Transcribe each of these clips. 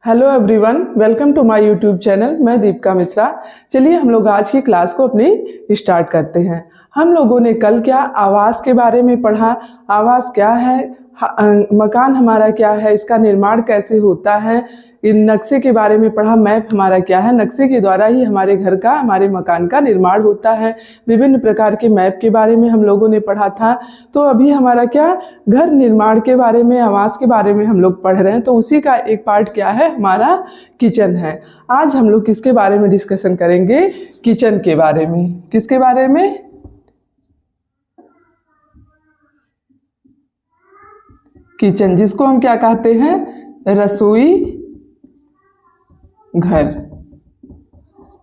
Hello everyone, welcome to my YouTube channel. मैं दीपिका मिश्रा। चलिए हम लोग आज की क्लास को अपनी स्टार्ट करते हैं। हम लोगों ने कल क्या आवास के बारे में पढ़ा। आवास क्या है, मकान हमारा क्या है, इसका निर्माण कैसे होता है, इन नक्शे के बारे में पढ़ा। मैप हमारा क्या है, नक्शे के द्वारा ही हमारे घर का, हमारे मकान का निर्माण होता है। विभिन्न प्रकार के मैप के बारे में हम लोगों ने पढ़ा था। तो अभी हमारा क्या घर निर्माण के बारे में, आवास के बारे में हम लोग पढ़ रहे हैं। तो उसी का एक पार्ट क्या है, हमारा किचन है। आज हम लोग किसके बारे में डिस्कशन करेंगे, किचन के बारे में। किसके बारे में, किचन, जिसको हम क्या कहते हैं, रसोई घर।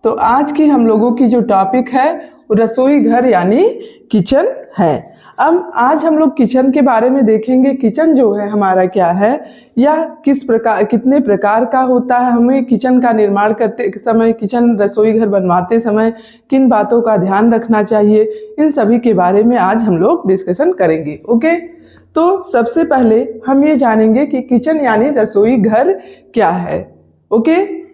तो आज की हम लोगों की जो टॉपिक है वो रसोई घर यानी किचन है। अब आज हम लोग किचन के बारे में देखेंगे। किचन जो है हमारा क्या है, या किस प्रकार, कितने प्रकार का होता है। हमें किचन का निर्माण करते समय, किचन रसोई घर बनवाते समय किन बातों का ध्यान रखना चाहिए, इन सभी के बारे में आज हम लोग डिस्कशन करेंगे। ओके, तो सबसे पहले हम ये जानेंगे कि किचन यानी रसोई घर क्या है। ओके,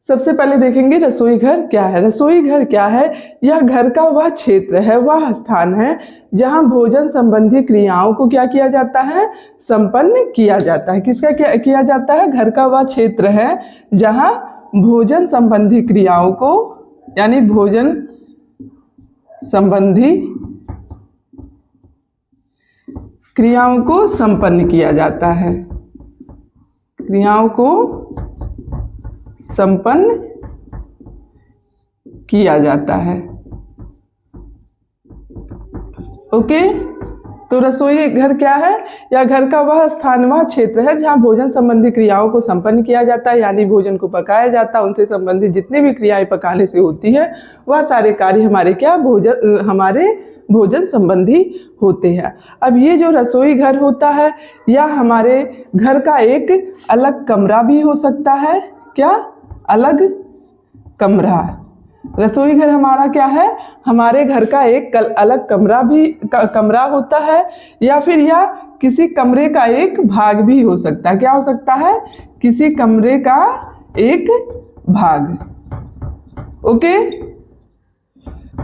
सबसे पहले देखेंगे रसोई घर क्या है। रसोई घर क्या है, यह घर का वह क्षेत्र है, वह स्थान है जहां भोजन संबंधी क्रियाओं को क्या किया जाता है, संपन्न किया जाता है। किसका क्या किया जाता है, घर का वह क्षेत्र है जहां भोजन संबंधी क्रियाओं को, यानी भोजन संबंधी क्रियाओं को संपन्न किया जाता है, क्रियाओं को संपन्न किया जाता है। ओके, तो रसोई घर क्या है, या घर का वह स्थान, वह क्षेत्र है जहां भोजन संबंधी क्रियाओं को संपन्न किया जाता है, यानी भोजन को पकाया जाता है। उनसे संबंधित जितनी भी क्रियाएं पकाने से होती है, वह सारे कार्य हमारे क्या, हमारे भोजन संबंधी होते हैं। अब ये जो रसोई घर होता है, यह हमारे घर का एक अलग कमरा भी हो सकता है। क्या, अलग कमरा। रसोई घर हमारा क्या है, हमारे घर का एक अलग कमरा भी कमरा होता है, या फिर यह किसी कमरे का एक भाग भी हो सकता है। क्या हो सकता है, किसी कमरे का एक भाग। ओके,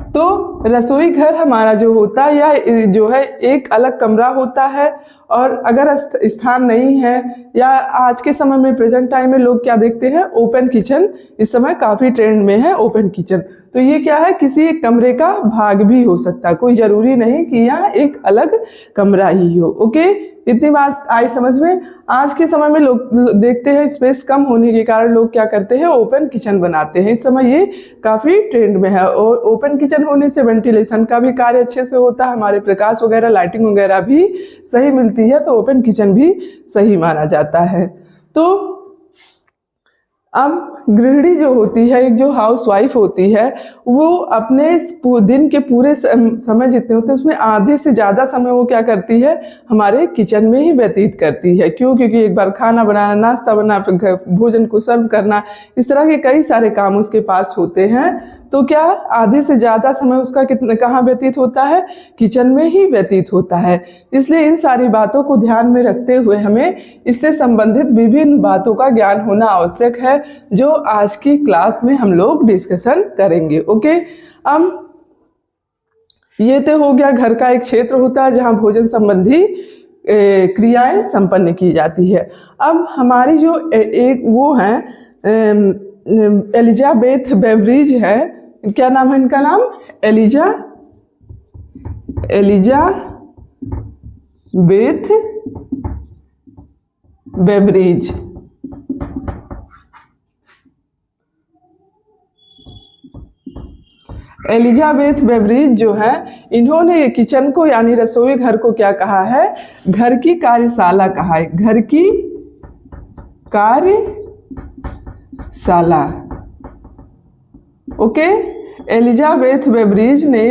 तो रसोई घर हमारा जो होता है, यह जो है एक अलग कमरा होता है। और अगर स्थान नहीं है, या आज के समय में, प्रेजेंट टाइम में लोग क्या देखते हैं, ओपन किचन। इस समय काफ़ी ट्रेंड में है ओपन किचन। तो ये क्या है, किसी एक कमरे का भाग भी हो सकता है, कोई ज़रूरी नहीं कि यह एक अलग कमरा ही हो। ओके, इतनी बात आई समझ में। आज के समय में लोग देखते हैं स्पेस कम होने के कारण लोग क्या करते हैं, ओपन किचन बनाते हैं। इस समय ये काफ़ी ट्रेंड में है। और ओपन किचन होने से वेंटिलेशन का भी कार्य अच्छे से होता है, हमारे प्रकाश वगैरह, लाइटिंग वगैरह भी सही मिलती है, तो ओपन किचन भी सही माना जाता है। तो अब गृहिणी जो होती है, एक जो हाउस वाइफ होती है, वो अपने दिन के पूरे समय जितने होते हैं उसमें आधे से ज़्यादा समय वो क्या करती है, हमारे किचन में ही व्यतीत करती है। क्यों, क्योंकि एक बार खाना बनाना, नाश्ता बनाना, फिर भोजन को सर्व करना, इस तरह के कई सारे काम उसके पास होते हैं। तो क्या आधे से ज़्यादा समय उसका कहाँ व्यतीत होता है, किचन में ही व्यतीत होता है। इसलिए इन सारी बातों को ध्यान में रखते हुए हमें इससे संबंधित विभिन्न बातों का ज्ञान होना आवश्यक है, जो आज की क्लास में हम लोग डिस्कशन करेंगे। ओके, अब ये तो हो गया, घर का एक क्षेत्र होता है जहाँ भोजन संबंधी क्रियाएं संपन्न की जाती है। अब हमारी जो एक वो है, एलिजाबेथ बेवरिज है। क्या नाम है इनका, नाम एलिजाबेथ बेवरिज। एलिजाबेथ बेवरिज जो है, इन्होंने किचन को यानी रसोई घर को क्या कहा है, घर की कार्यशाला कहा है। घर की कार्यशाला। ओके, एलिजाबेथ बेवरिज ने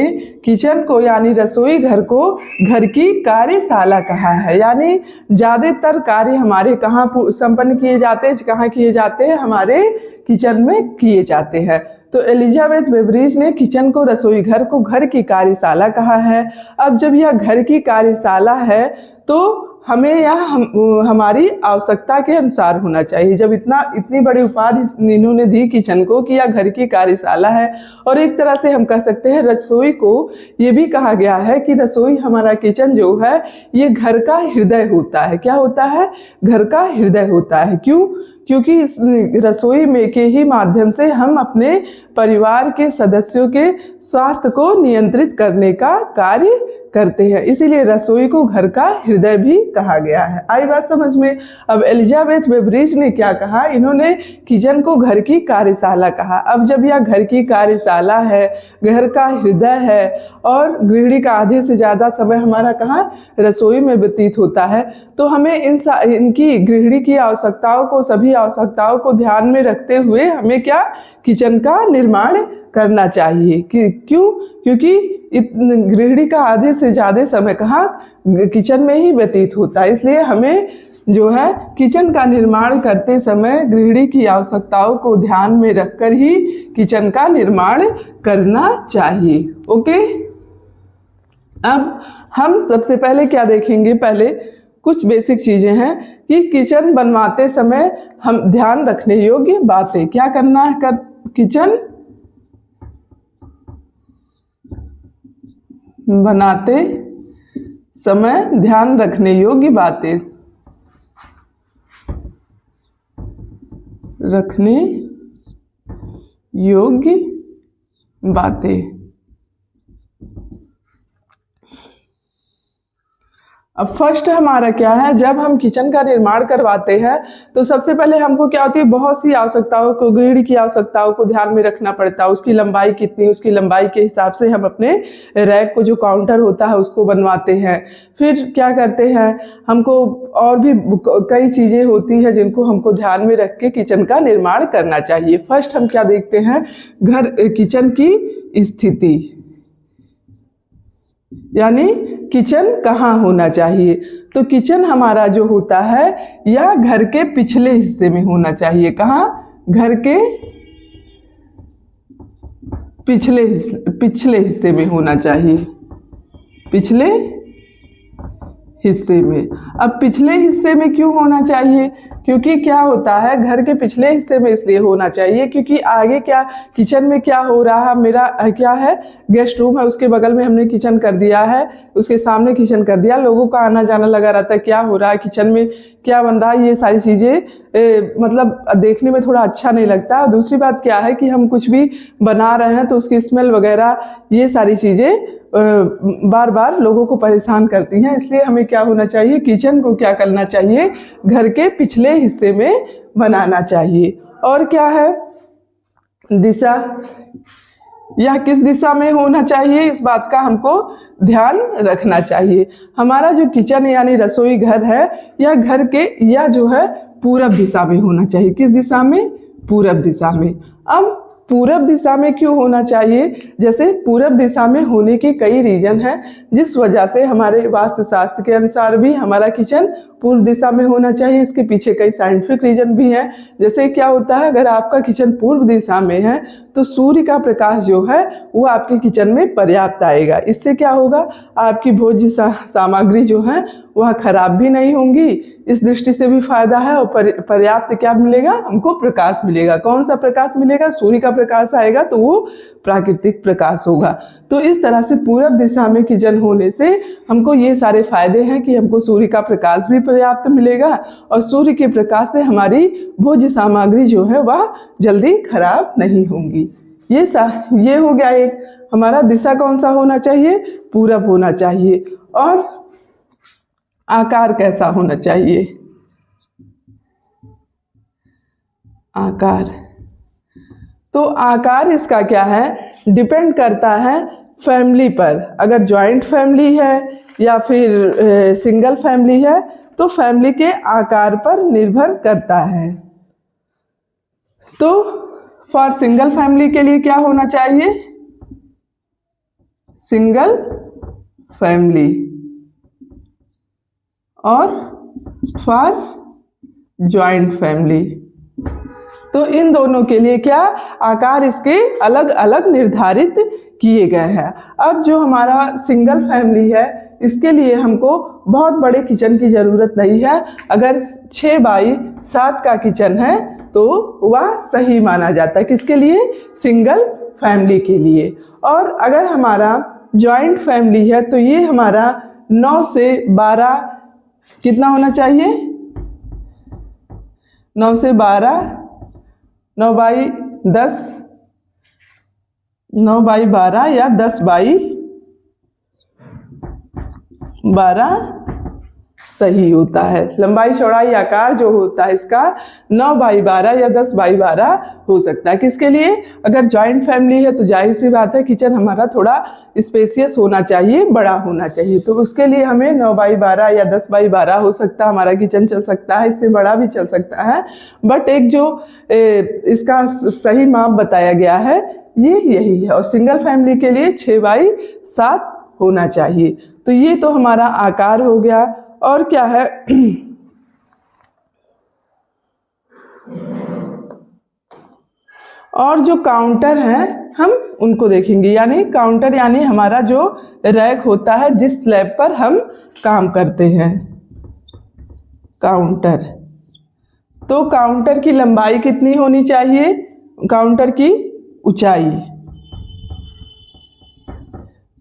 किचन को यानी रसोई घर को घर की कार्यशाला कहा है। यानी ज़्यादातर कार्य हमारे कहाँ संपन्न किए जाते हैं, कहाँ किए जाते हैं, हमारे किचन में किए जाते हैं। तो एलिजाबेथ बेवरिज ने किचन को, रसोई घर को घर की कार्यशाला कहा है। अब जब यह घर की कार्यशाला है तो हमें यह हमारी आवश्यकता के अनुसार होना चाहिए। जब इतनी बड़ी उपाधि इन्होंने दी किचन को कि यह घर की कार्यशाला है, और एक तरह से हम कह सकते हैं रसोई को ये भी कहा गया है कि रसोई, हमारा किचन जो है ये घर का हृदय होता है। क्या होता है? घर का हृदय होता है। क्यों? क्योंकि इस रसोई में के ही माध्यम से हम अपने परिवार के सदस्यों के स्वास्थ्य को नियंत्रित करने का कार्य करते हैं, इसीलिए रसोई को घर का हृदय भी कहा गया है। आई बात समझ में? अब एलिजाबेथ बेवरिज ने क्या कहा? इन्होंने किचन को घर की कार्यशाला कहा। अब जब यह घर की कार्यशाला है, घर का हृदय है, और गृहिणी का आधे से ज़्यादा समय हमारा कहाँ? रसोई में व्यतीत होता है, तो हमें इनकी गृहिणी की आवश्यकताओं को, सभी आवश्यकताओं को ध्यान में रखते हुए हमें क्या? किचन का निर्माण करना चाहिए। क्यों? क्योंकि गृहिणी का आधे से ज़्यादा समय कहाँ? किचन में ही व्यतीत होता है, इसलिए हमें जो है किचन का निर्माण करते समय गृहिणी की आवश्यकताओं को ध्यान में रखकर ही किचन का निर्माण करना चाहिए। ओके, अब हम सबसे पहले क्या देखेंगे? पहले कुछ बेसिक चीज़ें हैं कि किचन बनवाते समय हम ध्यान रखने योग्य बातें क्या करना है। किचन बनाते समय ध्यान रखने योग्य बातें, रखने योग्य बातें। अब फर्स्ट हमारा क्या है? जब हम किचन का निर्माण करवाते हैं तो सबसे पहले हमको क्या होती है? बहुत सी आवश्यकताओं को, गृहिणी की आवश्यकताओं को ध्यान में रखना पड़ता है। उसकी लंबाई कितनी, उसकी लंबाई के हिसाब से हम अपने रैक को, जो काउंटर होता है, उसको बनवाते हैं। फिर क्या करते हैं? हमको और भी कई चीज़ें होती हैं जिनको हमको ध्यान में रख के किचन का निर्माण करना चाहिए। फर्स्ट हम क्या देखते हैं? किचन की स्थिति, यानी किचन कहाँ होना चाहिए। तो किचन हमारा जो होता है यह घर के पिछले हिस्से में होना चाहिए। कहाँ? घर के पिछले हिस्से में होना चाहिए, पिछले हिस्से में। अब पिछले हिस्से में क्यों होना चाहिए? क्योंकि क्या होता है, घर के पिछले हिस्से में इसलिए होना चाहिए क्योंकि आगे क्या, किचन में क्या हो रहा है, मेरा क्या है, गेस्ट रूम है, उसके बगल में हमने किचन कर दिया है, उसके सामने किचन कर दिया, लोगों का आना जाना लगा रहता है, क्या हो रहा है, किचन में क्या बन रहा है, ये सारी चीज़ें मतलब देखने में थोड़ा अच्छा नहीं लगता। और दूसरी बात क्या है कि हम कुछ भी बना रहे हैं तो उसकी स्मेल वगैरह, ये सारी चीज़ें बार बार लोगों को परेशान करती हैं। इसलिए हमें क्या होना चाहिए, किचन को क्या करना चाहिए, घर के पिछले हिस्से में बनाना चाहिए। और क्या है, दिशा, यह किस दिशा में होना चाहिए, इस बात का हमको ध्यान रखना चाहिए। हमारा जो किचन यानी रसोई घर है, यह घर के, यह जो है पूरब दिशा में होना चाहिए। किस दिशा में? पूरब दिशा में। अब पूरब दिशा में क्यों होना चाहिए? जैसे पूरब दिशा में होने के कई रीजन हैं, जिस वजह से हमारे वास्तुशास्त्र के अनुसार भी हमारा किचन पूर्व दिशा में होना चाहिए। इसके पीछे कई साइंटिफिक रीजन भी हैं। जैसे क्या होता है, अगर आपका किचन पूर्व दिशा में है तो सूर्य का प्रकाश जो है वो आपके किचन में पर्याप्त आएगा। इससे क्या होगा, आपकी भोज्य सामग्री जो है वह खराब भी नहीं होंगी, इस दृष्टि से भी फायदा है। और पर्याप्त क्या मिलेगा, हमको प्रकाश मिलेगा। कौन सा प्रकाश मिलेगा? सूर्य का प्रकाश आएगा तो वो प्राकृतिक प्रकाश होगा। तो इस तरह से पूरब दिशा में किचन होने से हमको ये सारे फायदे हैं कि हमको सूर्य का प्रकाश भी पर्याप्त मिलेगा, और सूर्य के प्रकाश से हमारी भोज्य सामग्री जो है वह जल्दी खराब नहीं होंगी। ये हो गया एक हमारा दिशा कौन सा होना चाहिए, पूरब होना चाहिए। और आकार कैसा होना चाहिए, आकार, तो आकार इसका क्या है, डिपेंड करता है फैमिली पर। अगर जॉइंट फैमिली है या फिर सिंगल फैमिली है तो फैमिली के आकार पर निर्भर करता है। तो फॉर सिंगल फैमिली के लिए क्या होना चाहिए, सिंगल फैमिली, और फॉर जॉइंट फैमिली, तो इन दोनों के लिए क्या आकार इसके अलग अलग निर्धारित किए गए हैं। अब जो हमारा सिंगल फैमिली है इसके लिए हमको बहुत बड़े किचन की ज़रूरत नहीं है। अगर 6 बाई 7 का किचन है तो वह सही माना जाता है। किसके लिए? सिंगल फैमिली के लिए। और अगर हमारा जॉइंट फैमिली है तो ये हमारा 9 से 12 कितना होना चाहिए? 9 से 12, 9 बाई 10, 9 बाई 12 या 10 बाई 12 सही होता है। लंबाई चौड़ाई आकार जो होता है इसका 9 बाई 12 या 10 बाई 12 हो सकता है। किसके लिए? अगर जॉइंट फैमिली है तो जाहिर सी बात है किचन हमारा थोड़ा स्पेसियस होना चाहिए, बड़ा होना चाहिए। तो उसके लिए हमें 9 बाई 12 या 10 बाई 12 हो सकता है हमारा किचन चल सकता है, इससे बड़ा भी चल सकता है। बट एक जो इसका सही माप बताया गया है ये यही है। और सिंगल फैमिली के लिए 6 बाई 7 होना चाहिए। तो ये तो हमारा आकार हो गया। और क्या है? और जो काउंटर है हम उनको देखेंगे। यानी काउंटर यानी हमारा जो रैक होता है जिस स्लैब पर हम काम करते हैं, काउंटर। तो काउंटर की लंबाई कितनी होनी चाहिए? काउंटर की ऊंचाई,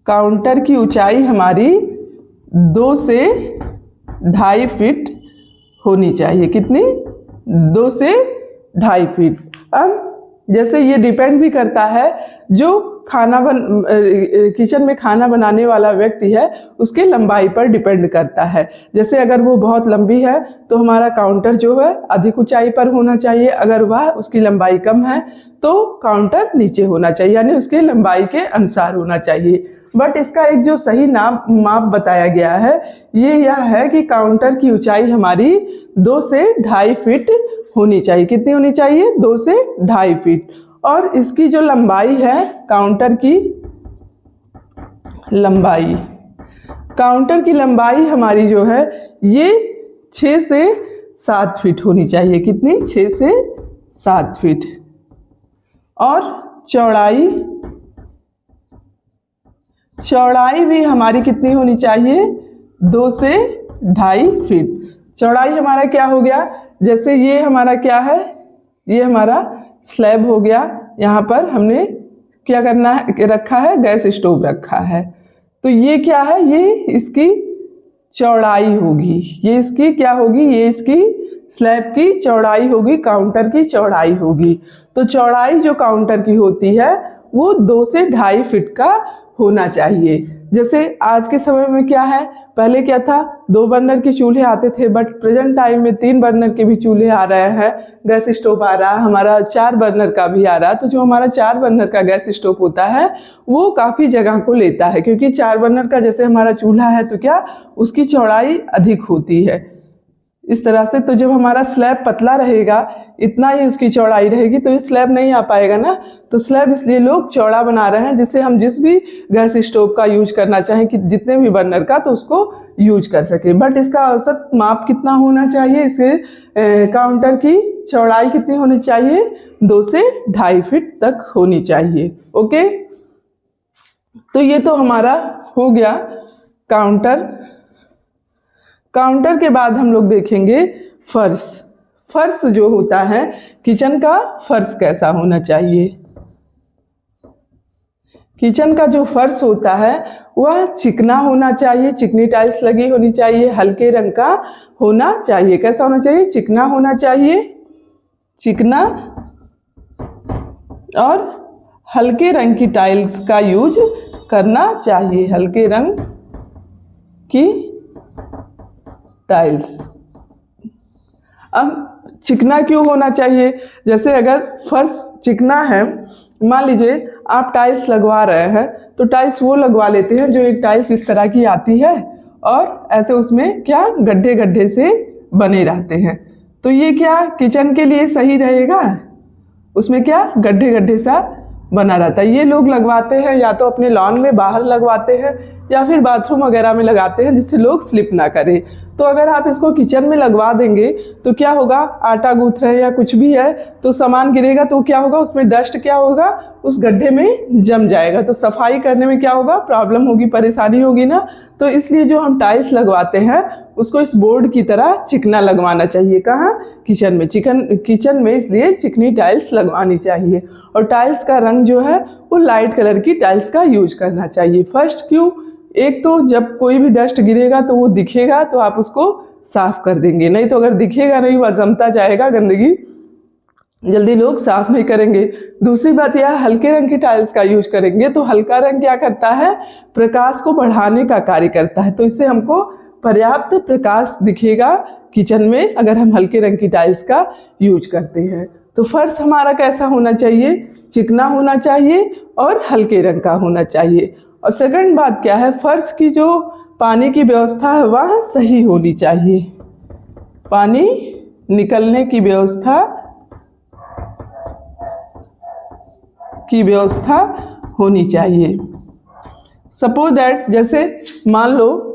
काउंटर की ऊंचाई हमारी 2 से 2.5 फीट होनी चाहिए। कितनी? 2 से 2.5 फीट। अब जैसे ये डिपेंड भी करता है जो किचन में खाना बनाने वाला व्यक्ति है उसके लंबाई पर डिपेंड करता है। जैसे अगर वो बहुत लंबी है तो हमारा काउंटर जो है अधिक ऊंचाई पर होना चाहिए। अगर वह उसकी लंबाई कम है तो काउंटर नीचे होना चाहिए, यानी उसके लंबाई के अनुसार होना चाहिए। बट इसका एक जो सही माप बताया गया है ये यह है कि काउंटर की ऊंचाई हमारी 2 से 2.5 फीट होनी चाहिए। कितनी होनी चाहिए? 2 से 2.5 फीट। और इसकी जो लंबाई है, काउंटर की लंबाई, काउंटर की लंबाई हमारी जो है ये 6 से 7 फीट होनी चाहिए। कितनी? 6 से 7 फीट। और चौड़ाई भी हमारी कितनी होनी चाहिए? 2 से 2.5 फीट। चौड़ाई हमारा क्या हो गया? जैसे ये हमारा क्या है? ये हमारा स्लैब हो गया। यहाँ पर हमने क्या करना है, रखा है गैस स्टोव रखा है। तो ये क्या है? ये इसकी चौड़ाई होगी। ये इसकी क्या होगी? ये इसकी स्लैब की चौड़ाई होगी, काउंटर की चौड़ाई होगी। तो चौड़ाई जो काउंटर की होती है वो 2 से 2.5 फीट का होना चाहिए। जैसे आज के समय में क्या है, पहले क्या था 2 बर्नर के चूल्हे आते थे, बट प्रेजेंट टाइम में 3 बर्नर के भी चूल्हे आ रहे हैं, गैस स्टोव आ रहा है, हमारा 4 बर्नर का भी आ रहा है। तो जो हमारा 4 बर्नर का गैस स्टोव होता है वो काफ़ी जगह को लेता है, क्योंकि 4 बर्नर का जैसे हमारा चूल्हा है तो क्या उसकी चौड़ाई अधिक होती है इस तरह से। तो जब हमारा स्लैब पतला रहेगा, इतना ही उसकी चौड़ाई रहेगी, तो ये स्लैब नहीं आ पाएगा ना। तो स्लैब इसलिए लोग चौड़ा बना रहे हैं जिससे हम जिस भी गैस स्टोव का यूज करना चाहें कि जितने भी बर्नर का, तो उसको यूज कर सके। बट इसका औसत माप कितना होना चाहिए? इसे काउंटर की चौड़ाई कितनी होनी चाहिए? 2 से 2.5 फीट तक होनी चाहिए। ओके, तो ये तो हमारा हो गया काउंटर। काउंटर के बाद हम लोग देखेंगे फर्श। फर्श जो होता है, किचन का फर्श कैसा होना चाहिए? किचन का जो फर्श होता है वह चिकना होना चाहिए, चिकनी टाइल्स लगी होनी चाहिए, हल्के रंग का होना चाहिए। कैसा होना चाहिए? चिकना होना चाहिए, चिकना और हल्के रंग की टाइल्स का यूज करना चाहिए, हल्के रंग की टाइल्स। अब चिकना क्यों होना चाहिए? जैसे अगर फर्श चिकना है, मान लीजिए आप टाइल्स लगवा रहे हैं, तो टाइल्स वो लगवा लेते हैं जो एक टाइल्स इस तरह की आती है और ऐसे उसमें क्या गड्ढे गड्ढे से बने रहते हैं। तो ये क्या किचन के लिए सही रहेगा? उसमें क्या गड्ढे गड्ढे सा बना रहता है। ये लोग लगवाते हैं या तो अपने लॉन में बाहर लगवाते हैं या फिर बाथरूम वगैरह में लगाते हैं जिससे लोग स्लिप ना करें। तो अगर आप इसको किचन में लगवा देंगे तो क्या होगा, आटा गूंथ रहे हैं या कुछ भी है तो सामान गिरेगा तो क्या होगा, उसमें डस्ट क्या होगा, उस गड्ढे में जम जाएगा, तो सफाई करने में क्या होगा, प्रॉब्लम होगी, परेशानी होगी ना। तो इसलिए जो हम टाइल्स लगवाते हैं उसको इस बोर्ड की तरह चिकना लगवाना चाहिए। कहाँ, किचन में। किचन में इसलिए चिकनी टाइल्स लगवानी चाहिए। और टाइल्स का रंग जो है वो लाइट कलर की टाइल्स का यूज करना चाहिए। फर्स्ट क्यों, एक तो जब कोई भी डस्ट गिरेगा तो वो दिखेगा तो आप उसको साफ कर देंगे, नहीं तो अगर दिखेगा नहीं, वह जमता जाएगा, गंदगी जल्दी लोग साफ नहीं करेंगे। दूसरी बात यह, हल्के रंग की टाइल्स का यूज करेंगे तो हल्का रंग क्या करता है, प्रकाश को बढ़ाने का कार्य करता है, तो इससे हमको पर्याप्त प्रकाश दिखेगा किचन में अगर हम हल्के रंग की टाइल्स का यूज करते हैं। तो फर्श हमारा कैसा होना चाहिए, चिकना होना चाहिए और हल्के रंग का होना चाहिए। और सेकंड बात क्या है, फर्श की जो पानी की व्यवस्था है वह सही होनी चाहिए, पानी निकलने की व्यवस्था होनी चाहिए। सपोज दैट, जैसे मान लो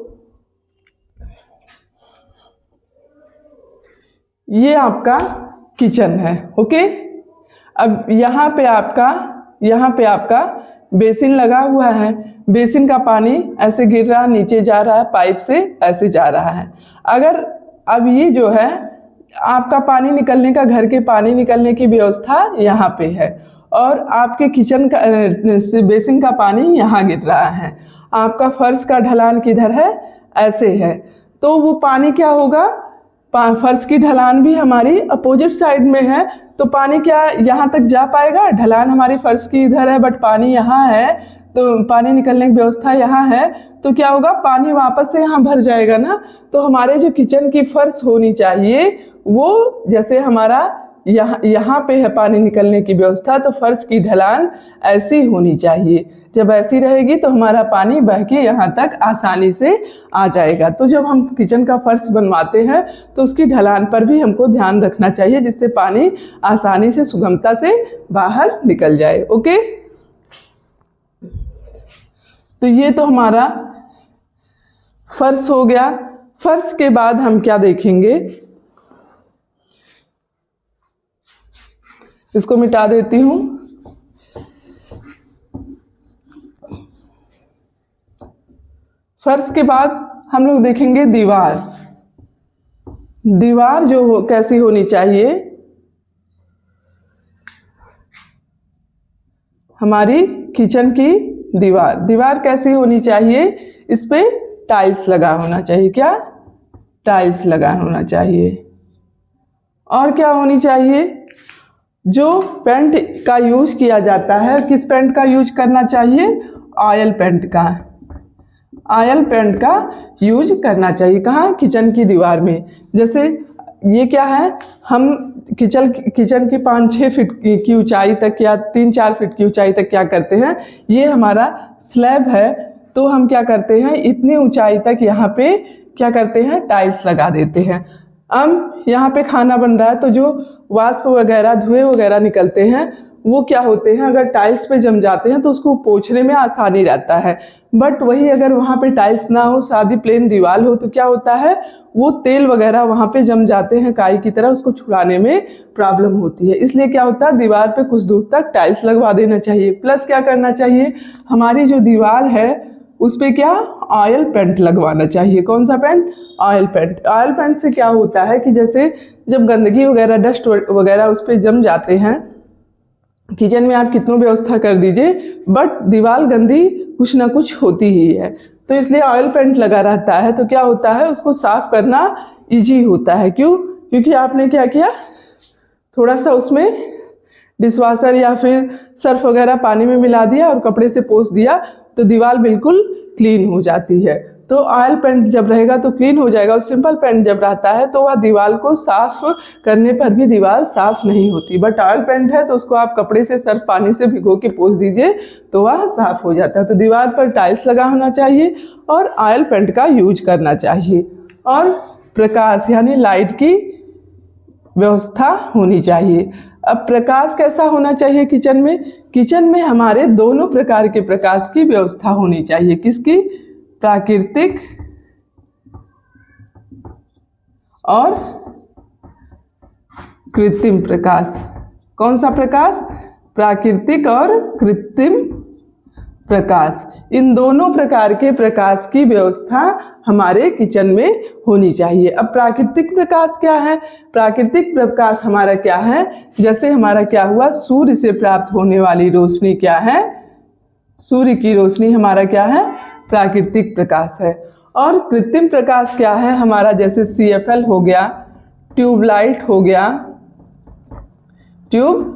ये आपका किचन है, ओके। अब यहाँ पे आपका बेसिन लगा हुआ है, बेसिन का पानी ऐसे गिर रहा है, नीचे जा रहा है, पाइप से ऐसे जा रहा है। अगर अब ये जो है आपका पानी निकलने का, घर के पानी निकलने की व्यवस्था यहाँ पे है और आपके किचन का बेसिन का पानी यहाँ गिर रहा है, आपका फर्श का ढलान किधर है, ऐसे है, तो वो पानी क्या होगा, फर्श की ढलान भी हमारी अपोजिट साइड में है, तो पानी क्या यहाँ तक जा पाएगा, ढलान हमारी फर्श की इधर है बट पानी यहाँ है, तो पानी निकलने की व्यवस्था यहाँ है, तो क्या होगा, पानी वापस से यहाँ भर जाएगा ना। तो हमारे जो किचन की फर्श होनी चाहिए वो, जैसे हमारा यहाँ पे है पानी निकलने की व्यवस्था, तो फर्श की ढलान ऐसी होनी चाहिए। जब ऐसी रहेगी तो हमारा पानी बह के यहाँ तक आसानी से आ जाएगा। तो जब हम किचन का फर्श बनवाते हैं तो उसकी ढलान पर भी हमको ध्यान रखना चाहिए जिससे पानी आसानी से, सुगमता से बाहर निकल जाए, ओके। तो ये तो हमारा फर्श हो गया। फर्श के बाद हम क्या देखेंगे, इसको मिटा देती हूँ। फर्श के बाद हम लोग देखेंगे दीवार। दीवार जो कैसी होनी चाहिए, हमारी किचन की दीवार कैसी होनी चाहिए, इस पे टाइल्स लगा होना चाहिए। क्या, टाइल्स लगा होना चाहिए। और क्या होनी चाहिए, जो पेंट का यूज किया जाता है, किस पेंट का यूज करना चाहिए, ऑयल पेंट का यूज करना चाहिए। कहाँ, किचन की दीवार में। जैसे ये क्या है, हम किचन की 5-6 फीट की ऊंचाई तक या 3-4 फीट की ऊंचाई तक क्या करते हैं, ये हमारा स्लैब है, तो हम क्या करते हैं, इतनी ऊंचाई तक यहाँ पे क्या करते हैं, टाइल्स लगा देते हैं। अब यहाँ पे खाना बन रहा है तो जो वाष्प वगैरह, धुएं वगैरह निकलते हैं वो क्या होते हैं, अगर टाइल्स पे जम जाते हैं तो उसको पोंछने में आसानी रहता है। बट वही अगर वहाँ पे टाइल्स ना हो, सादी प्लेन दीवार हो, तो क्या होता है, वो तेल वगैरह वहाँ पे जम जाते हैं काई की तरह, उसको छुड़ाने में प्रॉब्लम होती है। इसलिए क्या होता है, दीवार पे कुछ दूर तक टाइल्स लगवा देना चाहिए। प्लस क्या करना चाहिए, हमारी जो दीवार है उस पर क्या, ऑयल पेंट लगवाना चाहिए। कौन सा paint, oil paint. Oil paint से क्या होता है कि जैसे जब गंदगी वगैरह, डस्ट वगैरह उस पर जम जाते हैं, किचन में आप कितनों व्यवस्था कर दीजिए बट दीवार गंदी कुछ ना कुछ होती ही है, तो इसलिए ऑयल पेंट लगा रहता है। तो क्या होता है, उसको साफ करना इजी होता है। क्यों, क्योंकि आपने क्या किया, थोड़ा सा उसमें डिशवाशर या फिर सर्फ वगैरह पानी में मिला दिया और कपड़े से पोंछ दिया तो दीवार बिल्कुल क्लीन हो जाती है। तो ऑयल पेंट जब रहेगा तो क्लीन हो जाएगा, और सिंपल पेंट जब रहता है तो वह दीवार को साफ करने पर भी दीवार साफ नहीं होती। बट ऑयल पेंट है तो उसको आप कपड़े से सर्फ पानी से भिगो के पोंछ दीजिए तो वह साफ हो जाता है। तो दीवार पर टाइल्स लगा होना चाहिए और ऑयल पेंट का यूज करना चाहिए, और प्रकाश यानी लाइट की व्यवस्था होनी चाहिए। अब प्रकाश कैसा होना चाहिए किचन में, किचन में हमारे दोनों प्रकार के प्रकाश की व्यवस्था होनी चाहिए। किसकी, प्राकृतिक और कृत्रिम प्रकाश। कौन सा प्रकाश? प्राकृतिक और कृत्रिम प्रकाश। इन दोनों प्रकार के प्रकाश की व्यवस्था हमारे किचन में होनी चाहिए। अब प्राकृतिक प्रकाश क्या है? प्राकृतिक प्रकाश हमारा क्या है? जैसे हमारा क्या हुआ, सूर्य से प्राप्त होने वाली रोशनी क्या है? सूर्य की रोशनी हमारा क्या है? प्राकृतिक प्रकाश है। और कृत्रिम प्रकाश क्या है हमारा? जैसे CFL हो गया, ट्यूबलाइट हो गया, ट्यूब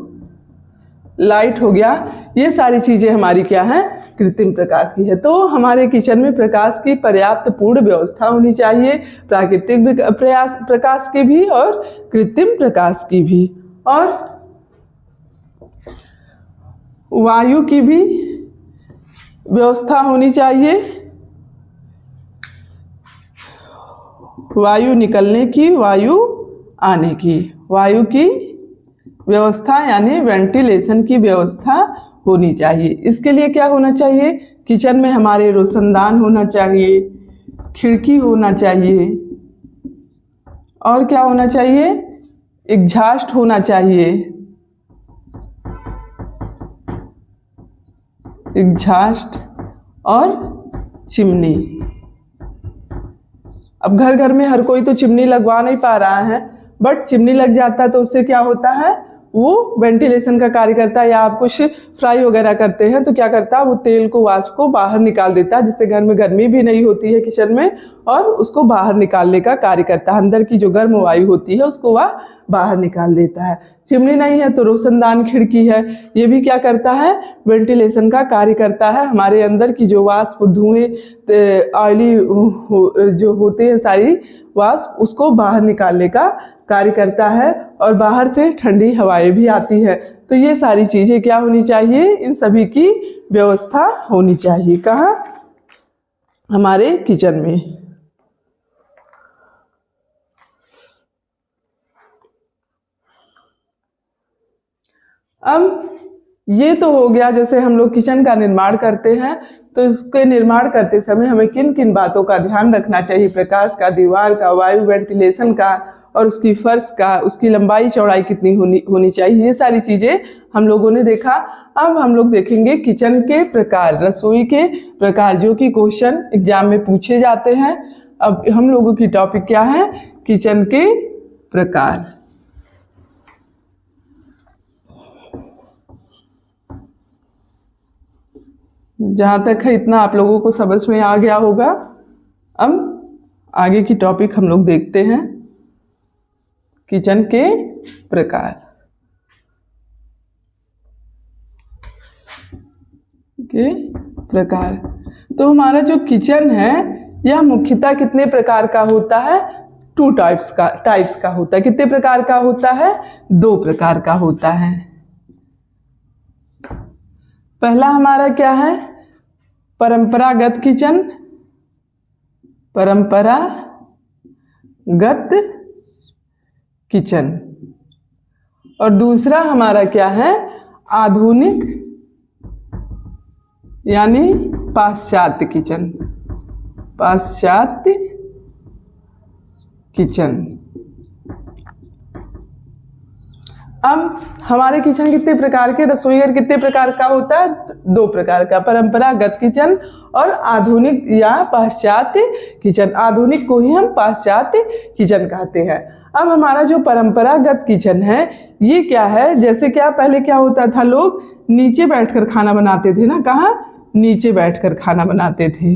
लाइट हो गया, ये सारी चीज़ें हमारी क्या है? कृत्रिम प्रकाश की है। तो हमारे किचन में प्रकाश की पर्याप्त पूर्ण व्यवस्था होनी चाहिए, प्राकृतिक प्रकाश की भी और कृत्रिम प्रकाश की भी, और वायु की भी व्यवस्था होनी चाहिए। वायु निकलने की, वायु आने की, वायु की व्यवस्था यानी वेंटिलेशन की व्यवस्था होनी चाहिए। इसके लिए क्या होना चाहिए? किचन में हमारे रोशनदान होना चाहिए, खिड़की होना चाहिए, और क्या होना चाहिए? एग्जॉस्ट होना चाहिए, एग्जॉस्ट और चिमनी। अब घर घर में हर कोई तो चिमनी लगवा नहीं पा रहा है, बट चिमनी लग जाता है तो उससे क्या होता है? वो वेंटिलेशन का कार्य करता है। या आप कुछ फ्राई वगैरह करते हैं तो क्या करता है? वो तेल को, वाष्प को बाहर निकाल देता है, जिससे घर में गर्मी भी नहीं होती है किचन में, और उसको बाहर निकालने का कार्य करता है। अंदर की जो गर्म वायु होती है उसको वह बाहर निकाल देता है। चिमनी नहीं है तो रोशनदान खिड़की है, ये भी क्या करता है? वेंटिलेशन का कार्य करता है। हमारे अंदर की जो वाष्प, धुएं, ऑयली जो होते हैं सारी वाष्प, उसको बाहर निकालने का कार्य करता है, और बाहर से ठंडी हवाएं भी आती है। तो ये सारी चीज़ें क्या होनी चाहिए? इन सभी की व्यवस्था होनी चाहिए। कहाँ? हमारे किचन में। अब ये तो हो गया, जैसे हम लोग किचन का निर्माण करते हैं तो इसके निर्माण करते समय हमें किन किन बातों का ध्यान रखना चाहिए? प्रकाश का, दीवार का, वायु वेंटिलेशन का, और उसकी फर्श का, उसकी लंबाई चौड़ाई कितनी होनी चाहिए, ये सारी चीज़ें हम लोगों ने देखा। अब हम लोग देखेंगे किचन के प्रकार, रसोई के प्रकार, जो कि क्वेश्चन एग्जाम में पूछे जाते हैं। अब हम लोगों की टॉपिक क्या है? किचन के प्रकार। जहाँ तक है इतना आप लोगों को समझ में आ गया होगा। अब आगे की टॉपिक हम लोग देखते हैं, किचन के प्रकार। के प्रकार। तो हमारा जो किचन है यह मुख्यतः कितने प्रकार का होता है? 2 टाइप्स का होता है। कितने प्रकार का होता है? 2 प्रकार का होता है। पहला हमारा क्या है? परंपरागत किचन, परंपरागत किचन। और दूसरा हमारा क्या है? आधुनिक यानी पाश्चात्य किचन, पाश्चात्य किचन। अब हमारे किचन कितने प्रकार के, रसोई घर कितने प्रकार का होता है? 2 प्रकार का, परंपरागत किचन और आधुनिक या पाश्चात्य किचन। आधुनिक को ही हम पाश्चात्य किचन कहते हैं। अब हमारा जो परंपरागत किचन है ये क्या है? जैसे क्या पहले क्या होता था, लोग नीचे बैठकर खाना बनाते थे ना। कहाँ? नीचे बैठकर खाना बनाते थे।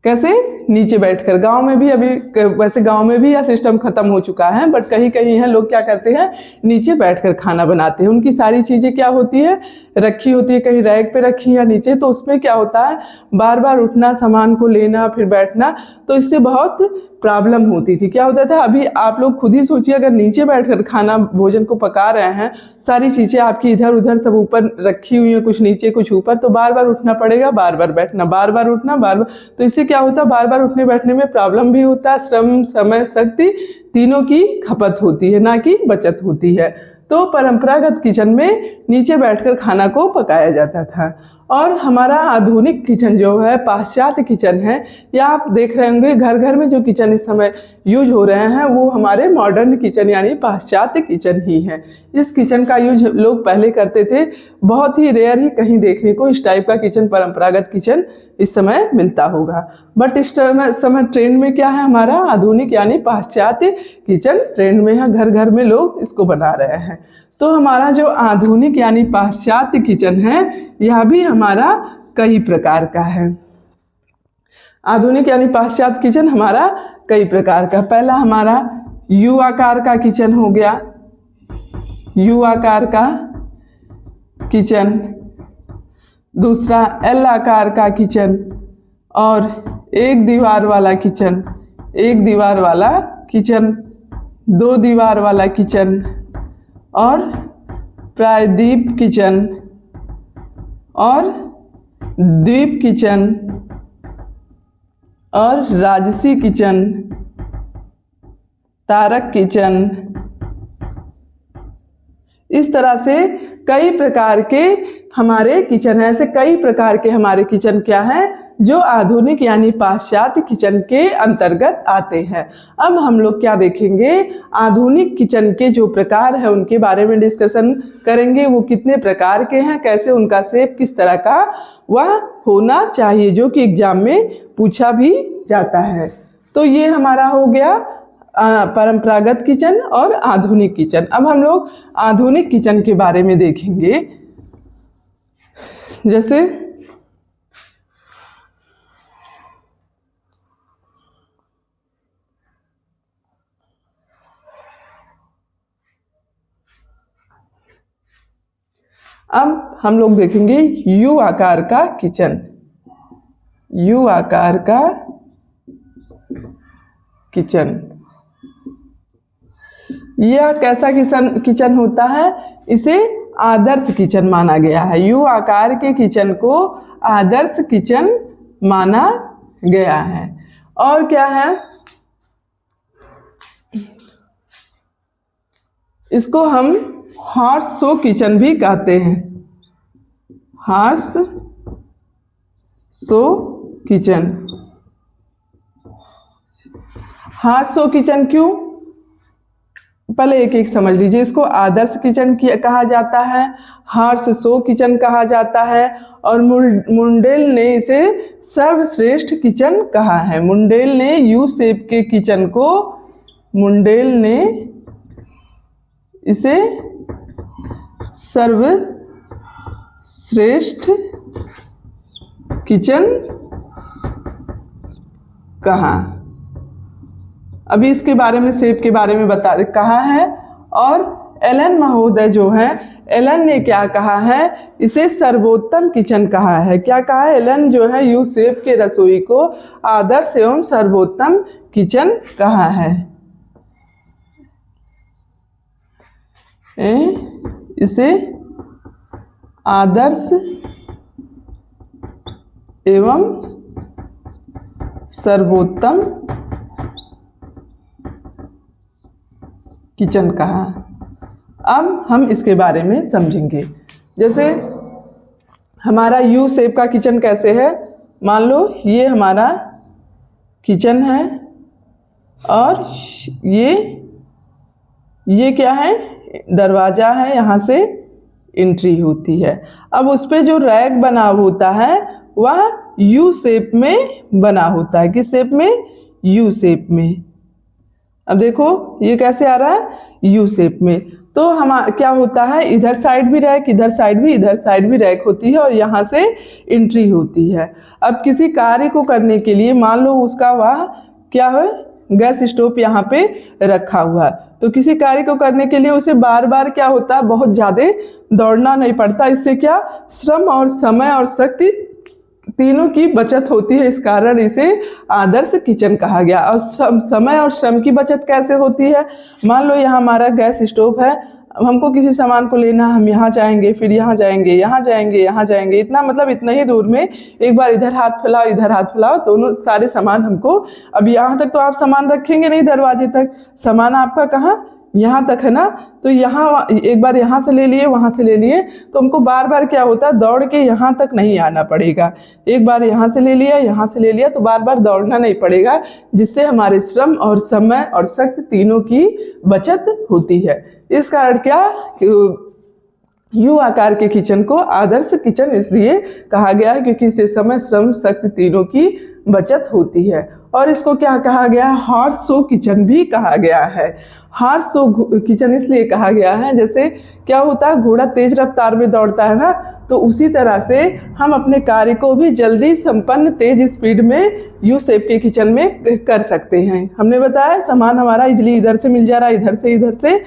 कैसे? नीचे बैठकर। गांव में भी अभी, वैसे गांव में भी यह सिस्टम खत्म हो चुका है, बट कहीं कहीं है लोग क्या करते हैं? नीचे बैठकर खाना बनाते हैं। उनकी सारी चीज़ें क्या होती है? रखी होती है, कहीं रैक पे रखी या नीचे। तो उसमें क्या होता है? बार बार उठना, सामान को लेना, फिर बैठना, तो इससे बहुत प्रॉब्लम होती थी। क्या होता था? अभी आप लोग खुद ही सोचिए, अगर नीचे बैठकर खाना, भोजन को पका रहे हैं, सारी चीज़ें आपकी इधर उधर सब ऊपर रखी हुई हैं, कुछ नीचे कुछ ऊपर, तो बार बार उठना पड़ेगा, बार बार बैठना, बार बार उठना, बार बार। तो इससे क्या होता है? बार बार उठने बैठने में प्रॉब्लम भी होता है, श्रम, समय, शक्ति तीनों की खपत होती है, ना कि बचत होती है। तो परंपरागत किचन में नीचे बैठकर खाना को पकाया जाता था। और हमारा आधुनिक किचन जो है, पाश्चात्य किचन है, या आप देख रहे होंगे घर घर में जो किचन इस समय यूज हो रहे हैं वो हमारे मॉडर्न किचन यानी पाश्चात्य किचन ही है। इस किचन का यूज लोग पहले करते थे, बहुत ही रेयर ही कहीं देखने को इस टाइप का किचन, परंपरागत किचन इस समय मिलता होगा। बट इस समय ट्रेंड में क्या है, हमारा आधुनिक यानी पाश्चात्य किचन ट्रेंड में है, घर घर में लोग इसको बना रहे हैं। तो हमारा जो आधुनिक यानी पाश्चात्य किचन है यह भी हमारा कई प्रकार का है। आधुनिक यानी पाश्चात्य किचन हमारा कई प्रकार का, पहला हमारा यू आकार का किचन हो गया, यू आकार का किचन, दूसरा एल आकार का किचन, और एक दीवार वाला किचन, एक दीवार वाला किचन, दो दीवार वाला किचन, और प्रायद्वीप किचन, और द्वीप किचन, और राजसी किचन, तारक किचन। इस तरह से कई प्रकार के हमारे किचन है, ऐसे कई प्रकार के हमारे किचन क्या हैं जो आधुनिक यानी पाश्चात्य किचन के अंतर्गत आते हैं। अब हम लोग क्या देखेंगे, आधुनिक किचन के जो प्रकार है उनके बारे में डिस्कशन करेंगे। वो कितने प्रकार के हैं, कैसे उनका शेप किस तरह का वह होना चाहिए, जो कि एग्जाम में पूछा भी जाता है। तो ये हमारा हो गया परंपरागत किचन और आधुनिक किचन। अब हम लोग आधुनिक किचन के बारे में देखेंगे। जैसे अब हम लोग देखेंगे यू आकार का किचन, यू आकार का किचन। यह कैसा किचन होता है, इसे आदर्श किचन माना गया है। यू आकार के किचन को आदर्श किचन माना गया है। और क्या है, इसको हम हॉर्स शो किचन भी कहते हैं, horse show kitchen. Horse show kitchen क्यों, पहले एक एक समझ लीजिए। इसको आदर्श किचन कहा जाता है, हॉर्स शो किचन कहा जाता है, और मुंडेल ने इसे सर्वश्रेष्ठ किचन कहा है। मुंडेल ने यू शेप के किचन को, मुंडेल ने इसे सर्वश्रेष्ठ किचन कहा। अभी इसके बारे में, शेप के बारे में कहा है। और एलन महोदय जो हैं, एलन ने क्या कहा है, इसे सर्वोत्तम किचन कहा है। क्या कहा है, एलन जो है यू शेप के रसोई को आदर्श एवं सर्वोत्तम किचन कहा है। इसे आदर्श एवं सर्वोत्तम किचन कहा। अब हम इसके बारे में समझेंगे। जैसे हमारा यू शेप का किचन कैसे है, मान लो ये हमारा किचन है और ये क्या है, दरवाज़ा है, यहाँ से एंट्री होती है। अब उस पे जो रैक बना होता है वह यू शेप में बना होता है। किस शेप में, यू शेप में। अब देखो ये कैसे आ रहा है, यू शेप में। तो हम क्या होता है, इधर साइड भी रैक, इधर साइड भी रैक होती है, और यहाँ से एंट्री होती है। अब किसी कार्य को करने के लिए मान लो उसका वह क्या है, गैस स्टोव यहाँ पे रखा हुआ है, तो किसी कार्य को करने के लिए उसे बार बार क्या होता है, बहुत ज़्यादा दौड़ना नहीं पड़ता। इससे क्या, श्रम और समय और शक्ति तीनों की बचत होती है। इस कारण इसे आदर्श किचन कहा गया। और समय और श्रम की बचत कैसे होती है, मान लो यहाँ हमारा गैस स्टोव है, हमको किसी सामान को लेना, हम यहाँ जाएंगे, फिर यहाँ जाएंगे, यहाँ जाएंगे, यहाँ जाएंगे, इतना मतलब इतना ही दूर में एक बार इधर हाथ फैलाओ, इधर हाथ फैलाओ, दोनों सारे सामान हमको, अब यहाँ तक तो आप सामान रखेंगे नहीं, दरवाजे तक सामान आपका कहाँ, यहाँ तक है ना, तो यहाँ एक बार यहाँ से ले लिए, वहाँ से ले लिए, तो हमको बार बार क्या होता है, दौड़ के यहाँ तक नहीं आना पड़ेगा। एक बार यहाँ से ले लिया, यहाँ से ले लिया, तो बार बार दौड़ना नहीं पड़ेगा, जिससे हमारे श्रम और समय और शक्ति तीनों की बचत होती है। इस कारण क्या यू आकार के किचन को आदर्श किचन इसलिए कहा गया है क्योंकि इससे समय, श्रम, शक्ति तीनों की बचत होती है। और इसको क्या कहा गया है, हॉर्स शो किचन भी कहा गया है। हॉर्स शो किचन इसलिए कहा गया है, जैसे क्या होता है, घोड़ा तेज रफ्तार में दौड़ता है ना, तो उसी तरह से हम अपने कार्य को भी जल्दी संपन्न तेज स्पीड में यू शेप के किचन में कर सकते हैं। हमने बताया सामान हमारा इजली इधर से मिल जा रहा है, इधर से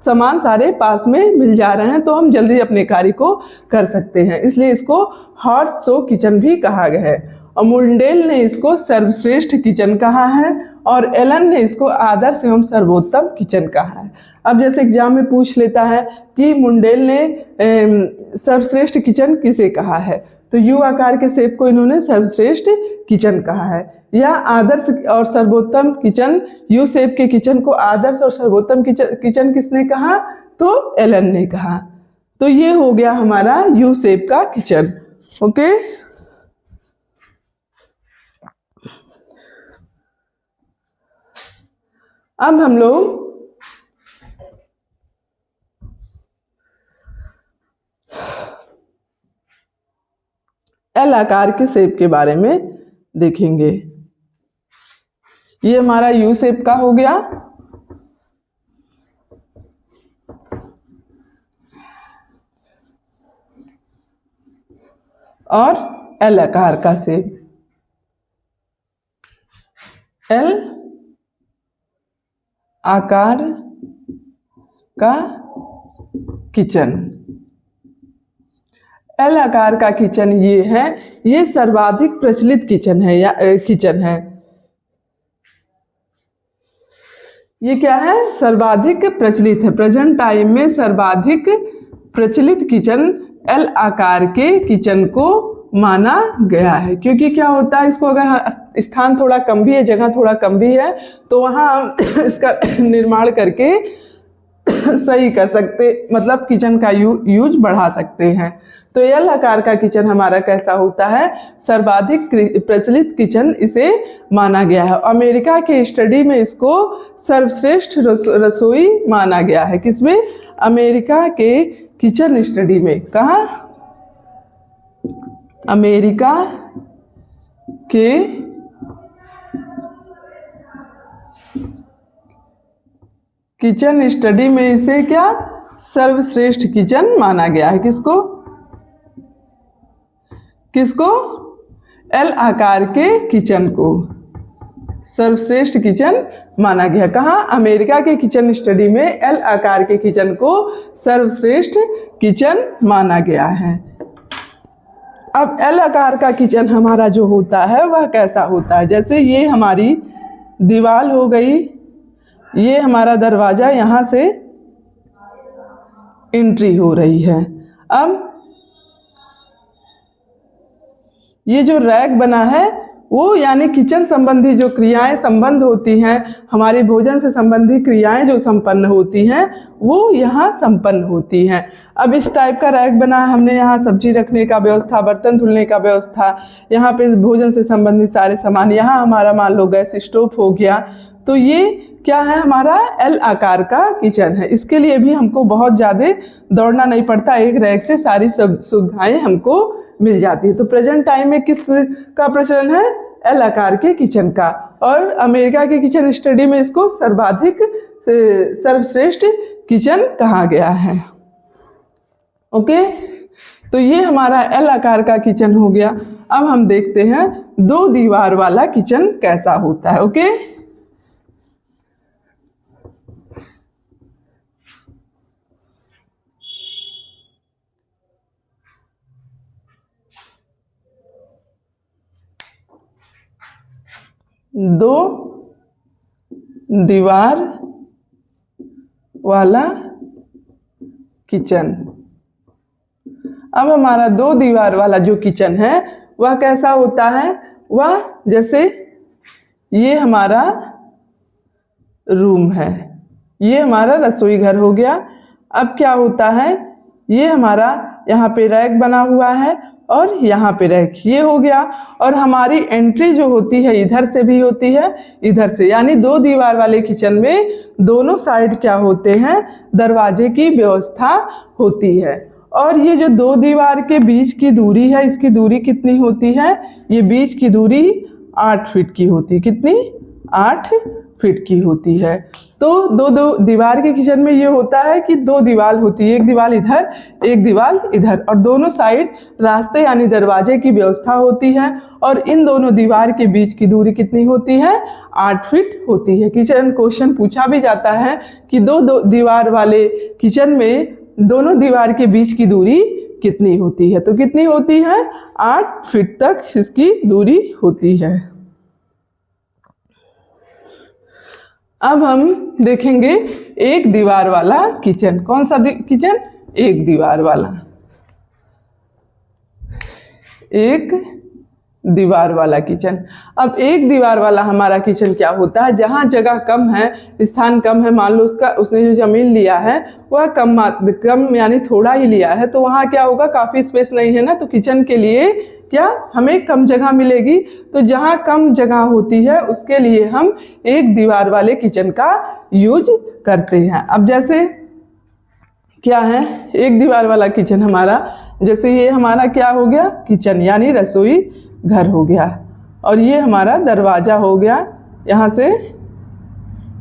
सामान सारे पास में मिल जा रहे हैं, तो हम जल्दी अपने कार्य को कर सकते हैं, इसलिए इसको हॉर्स शो किचन भी कहा गया है। और मुंडेल ने इसको सर्वश्रेष्ठ किचन कहा है और एलन ने इसको आदर्श एवं सर्वोत्तम किचन कहा है। अब जैसे एग्जाम में पूछ लेता है कि मुंडेल ने सर्वश्रेष्ठ किचन किसे कहा है, तो यू आकार के शेप को इन्होंने सर्वश्रेष्ठ किचन कहा है। या आदर्श और सर्वोत्तम किचन, यू शेप के किचन को आदर्श और सर्वोत्तम किचन किसने कहा, तो एलन ने कहा। तो ये हो गया हमारा यू शेप का किचन। ओके, अब हम लोग एल आकार के शेप के बारे में देखेंगे। ये हमारा यू शेप का हो गया। और एल आकार का शेप, एल आकार का किचन। एल आकार का किचन ये है, ये सर्वाधिक प्रचलित किचन है या किचन है। ये क्या है, सर्वाधिक प्रचलित है। प्रेजेंट टाइम में सर्वाधिक प्रचलित किचन एल आकार के किचन को माना गया है। क्योंकि क्या होता है, इसको अगर स्थान थोड़ा कम भी है, जगह थोड़ा कम भी है, तो वहाँ हम इसका निर्माण करके सही कर सकते, मतलब किचन का यूज बढ़ा सकते हैं। तो एल आकार का किचन हमारा कैसा होता है, सर्वाधिक प्रचलित किचन इसे माना गया है। अमेरिका के स्टडी में इसको सर्वश्रेष्ठ रसोई माना गया है। किसमें, अमेरिका के किचन स्टडी में। कहाँ, अमेरिका के किचन स्टडी में इसे क्या, सर्वश्रेष्ठ किचन माना गया है। किसको, एल आकार के किचन को सर्वश्रेष्ठ किचन माना गया। कहाँ, अमेरिका के किचन स्टडी में एल आकार के किचन को सर्वश्रेष्ठ किचन माना गया है। अब एल आकार का किचन हमारा जो होता है वह कैसा होता है, जैसे ये हमारी दीवार हो गई, ये हमारा दरवाजा, यहाँ से एंट्री हो रही है। अब ये जो रैक बना है वो यानी किचन संबंधी जो क्रियाएं संबंध होती हैं, हमारे भोजन से संबंधित क्रियाएं जो संपन्न होती हैं वो यहाँ संपन्न होती हैं। अब इस टाइप का रैक बना है हमने, यहाँ सब्जी रखने का व्यवस्था, बर्तन धुलने का व्यवस्था, यहाँ पे भोजन से संबंधित सारे सामान, यहाँ हमारा मान लो गैस स्टोव हो गया। तो ये क्या है, हमारा एल आकार का किचन है। इसके लिए भी हमको बहुत ज़्यादा दौड़ना नहीं पड़ता, एक रैक से सारी सब सुविधाएं हमको मिल जाती है। तो प्रेजेंट टाइम में किस का प्रचलन है, एल आकार के किचन का। और अमेरिका के किचन स्टडी में इसको सर्वश्रेष्ठ किचन कहा गया है। ओके, तो ये हमारा एल आकार का किचन हो गया। अब हम देखते हैं 2 दीवार वाला किचन कैसा होता है। ओके, दो दीवार वाला किचन। अब हमारा 2 दीवार वाला जो किचन है वह कैसा होता है, वह जैसे ये हमारा रूम है, ये हमारा रसोई घर हो गया। अब क्या होता है, ये हमारा यहाँ पे रैक बना हुआ है और यहाँ पे रैक, ये हो गया। और हमारी एंट्री जो होती है इधर से भी होती है इधर से, यानी 2 दीवार वाले किचन में दोनों साइड क्या होते हैं, दरवाजे की व्यवस्था होती है। और ये जो 2 दीवार के बीच की दूरी है, इसकी दूरी कितनी होती है, ये बीच की दूरी 8 फीट की होती है। कितनी? 8 फीट की होती है। तो दो दीवार के किचन में ये होता है कि 2 दीवार होती है, एक दीवार इधर एक दीवार इधर, और दोनों साइड रास्ते यानी दरवाजे की व्यवस्था होती है। और इन दोनों दीवार के बीच की दूरी कितनी होती है, 8 फीट होती है। किचन क्वेश्चन पूछा भी जाता है कि दो दीवार वाले किचन में दोनों दीवार के बीच की दूरी कितनी होती है, तो कितनी होती है, 8 फीट तक इसकी दूरी होती है। अब हम देखेंगे एक दीवार वाला किचन। कौन सा किचन? एक दीवार वाला। एक दीवार वाला किचन। अब एक दीवार वाला हमारा किचन क्या होता है, जहाँ जगह कम है, स्थान कम है, मान लो उसने जो जमीन लिया है वह कम यानी थोड़ा ही लिया है, तो वहाँ क्या होगा, काफ़ी स्पेस नहीं है ना, तो किचन के लिए क्या हमें कम जगह मिलेगी। तो जहाँ कम जगह होती है उसके लिए हम एक दीवार वाले किचन का यूज करते हैं। अब जैसे क्या है, एक दीवार वाला किचन हमारा, जैसे ये हमारा क्या हो गया, किचन यानी रसोई घर हो गया, और ये हमारा दरवाज़ा हो गया, यहाँ से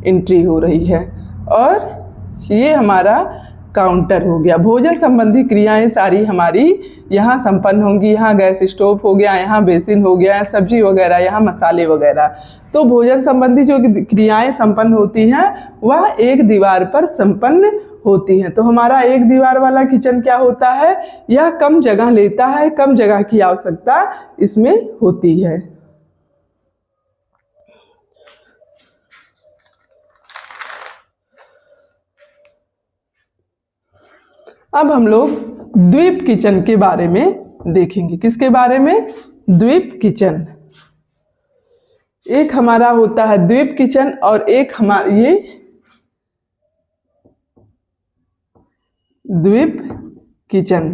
एंट्री हो रही है, और ये हमारा काउंटर हो गया। भोजन संबंधी क्रियाएं सारी हमारी यहाँ संपन्न होंगी। यहाँ गैस स्टोव हो गया, यहाँ बेसिन हो गया, सब्जी वगैरह, यहाँ मसाले वगैरह। तो भोजन संबंधी जो क्रियाएं संपन्न होती हैं वह एक दीवार पर संपन्न होती हैं। तो हमारा एक दीवार वाला किचन क्या होता है, यह कम जगह लेता है, कम जगह की आवश्यकता इसमें होती है। अब हम लोग द्वीप किचन के बारे में देखेंगे। किसके बारे में? द्वीप किचन। एक हमारा होता है द्वीप किचन और एक हमारा ये द्वीप किचन।